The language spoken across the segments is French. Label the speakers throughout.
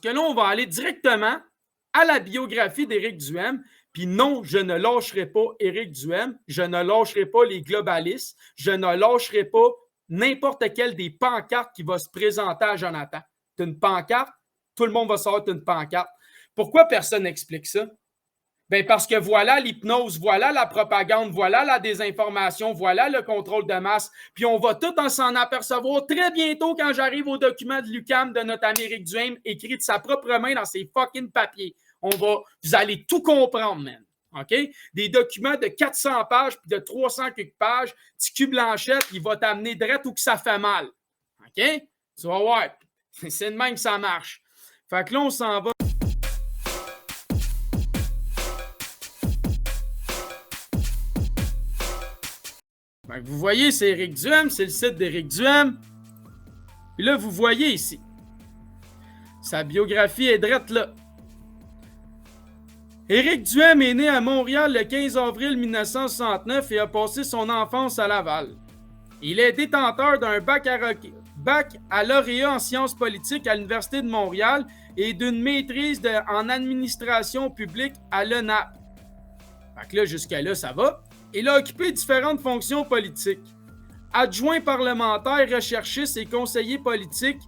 Speaker 1: que là, on va aller directement à la biographie d'Éric Duhaime. Puis non, je ne lâcherai pas Éric Duhaime, je ne lâcherai pas les globalistes, je ne lâcherai pas n'importe quelle des pancartes qui va se présenter à Jonathan. Tu as une pancarte, tout le monde va savoir que tu as une pancarte. Pourquoi personne n'explique ça? Bien, parce que voilà l'hypnose, voilà la propagande, voilà la désinformation, voilà le contrôle de masse. Puis on va tout en s'en apercevoir très bientôt quand j'arrive au document de l'UQAM de notre ami Éric Duhaime, écrit de sa propre main dans ses fucking papiers. Vous allez tout comprendre, man. OK? Des documents de 400 pages puis de 300 quelques pages, TQ Blanchette, il va t'amener direct où que ça fait mal. OK? Tu vas voir. C'est de même que ça marche. Fait que là, on s'en va. Vous voyez, c'est Éric Duhaime, c'est le site d'Éric Duhaime. Puis là, vous voyez ici. Sa biographie est drette là. Éric Duhaime est né à Montréal le 15 avril 1969 et a passé son enfance à Laval. Il est détenteur d'un baccalauréat en sciences politiques à l'Université de Montréal et d'une maîtrise en administration publique à l'ENAP. Fait que là, jusqu'à là, ça va. Il a occupé différentes fonctions politiques. Adjoint parlementaire, recherchiste et conseiller politique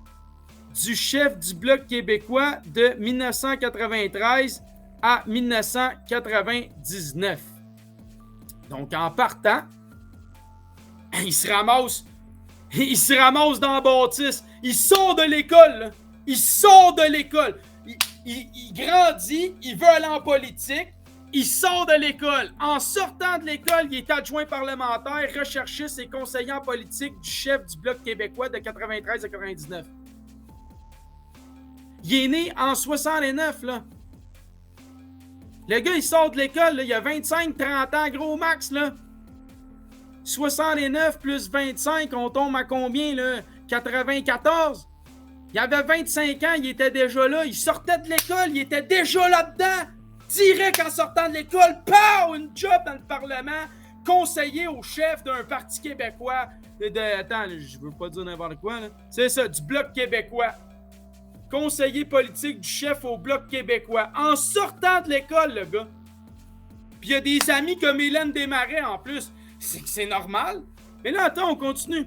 Speaker 1: du chef du Bloc québécois de 1993 à 1999. Donc, en partant, il se ramasse dans la bâtisse. Il sort de l'école. Là. Il sort de l'école. Il grandit, il veut aller en politique. Il sort de l'école. En sortant de l'école, il est adjoint parlementaire, recherchiste et conseiller en politique du chef du Bloc québécois de 93 à 99. Il est né en 69, là. Le gars, il sort de l'école, là, il a 25-30 ans, gros max, là. 69 plus 25, on tombe à combien, là? 94. Il avait 25 ans, il était déjà là. Il sortait de l'école, il était déjà là-dedans. Direct en sortant de l'école, pow! Une job dans le Parlement, conseiller au chef d'un parti québécois. Attends, je veux pas dire n'importe quoi, là. C'est ça, du Bloc québécois. Conseiller politique du chef au Bloc québécois. En sortant de l'école, le gars. Puis il y a des amis comme Hélène Desmarais en plus. C'est normal. Mais là, attends, on continue.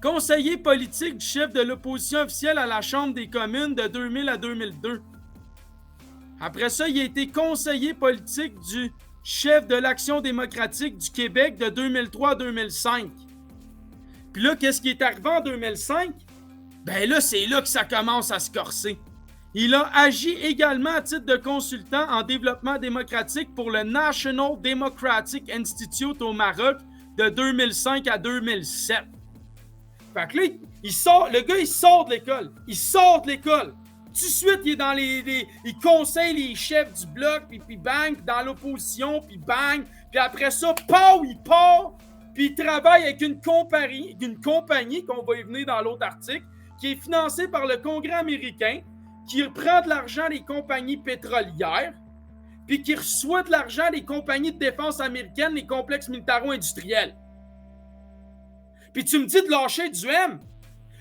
Speaker 1: Conseiller politique du chef de l'opposition officielle à la Chambre des communes de 2000 à 2002. Après ça, il a été conseiller politique du chef de l'Action démocratique du Québec de 2003 à 2005. Puis là, qu'est-ce qui est arrivé en 2005? Ben là, c'est là que ça commence à se corser. Il a agi également à titre de consultant en développement démocratique pour le National Democratic Institute au Maroc de 2005 à 2007. Fait que là, le gars, il sort de l'école. Il sort de l'école. Tout de suite, il est dans il conseille les chefs du bloc, puis bang, dans l'opposition, puis bang. Puis après ça, pow, il part. Puis il travaille avec une compagnie qu'on va y venir dans l'autre article, qui est financée par le Congrès américain, qui prend de l'argent des compagnies pétrolières, puis qui reçoit de l'argent des compagnies de défense américaines, les complexes militaro-industriels. Puis tu me dis de lâcher Duhaime?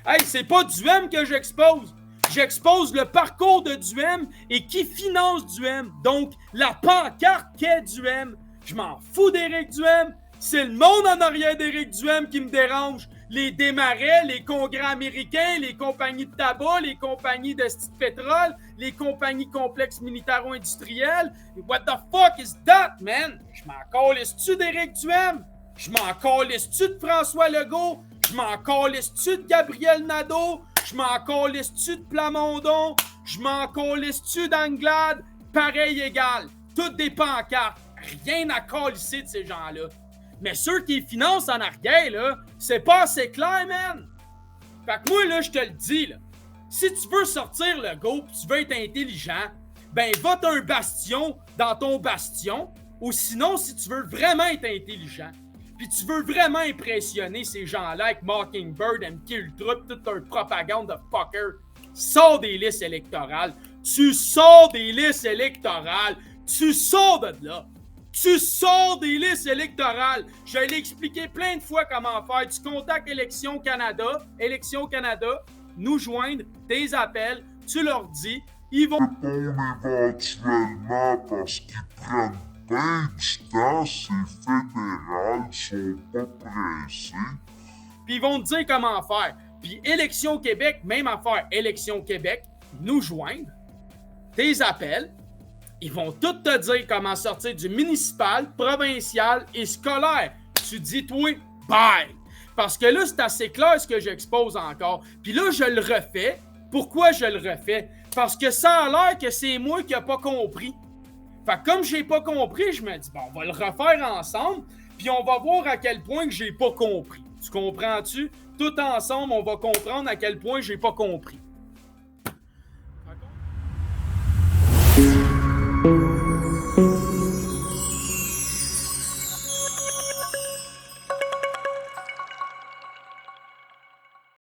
Speaker 1: Hey, c'est pas Duhaime que j'expose. J'expose le parcours de Duhaime et qui finance Duhaime. Donc, la pancarte qu'est Duhaime. Je m'en fous d'Éric Duhaime. C'est le monde en arrière d'Éric Duhaime qui me dérange. Les Desmarais, les congrès américains, les compagnies de tabac, les compagnies de pétrole, les compagnies complexes militaro-industrielles. What the fuck is that, man? Je m'en calisse-tu d'Éric Duhaime? Je m'en calisse-tu de François Legault? Je m'en calisse-tu de Gabriel Nadeau? Je m'en calisse-tu de Plamondon? Je m'en calisse-tu d'Anglade? Pareil égal. Toutes des pancartes. Rien à calisser de ces gens-là. Mais ceux qui financent en arrière, là, c'est pas assez clair, man. Fait que moi, là, je te le dis, là. Si tu veux sortir le go pis tu veux être intelligent, ben vote un bastion dans ton bastion. Ou sinon, si tu veux vraiment être intelligent, puis tu veux vraiment impressionner ces gens-là avec Mockingbird, MK Ultra, toute leur propagande de fucker, sors des listes électorales. Tu sors des listes électorales. Tu sors de là. Tu sors des listes électorales. Je l'ai expliqué plein de fois comment faire. Tu contactes Élections Canada, nous joindre, des appels. tu leur dis, ils vont
Speaker 2: répondre éventuellement parce qu'ils prennent bien du temps, ces fédérales sont pas pressés.
Speaker 1: puis ils vont te dire comment faire. Puis Élection Québec, même affaire, Élection Québec, nous joindre, tes appels, ils vont tout te dire comment sortir du municipal, provincial et scolaire. Tu dis, toi, bye! Parce que là, c'est assez clair ce que j'expose encore. Puis là, je le refais. Pourquoi je le refais? Parce que ça a l'air que c'est moi qui n'ai pas compris. Fait que comme j'ai pas compris, je me dis, bon, on va le refaire ensemble, puis on va voir à quel point que j'ai pas compris. Tu comprends-tu? Tout ensemble, on va comprendre à quel point j'ai pas compris.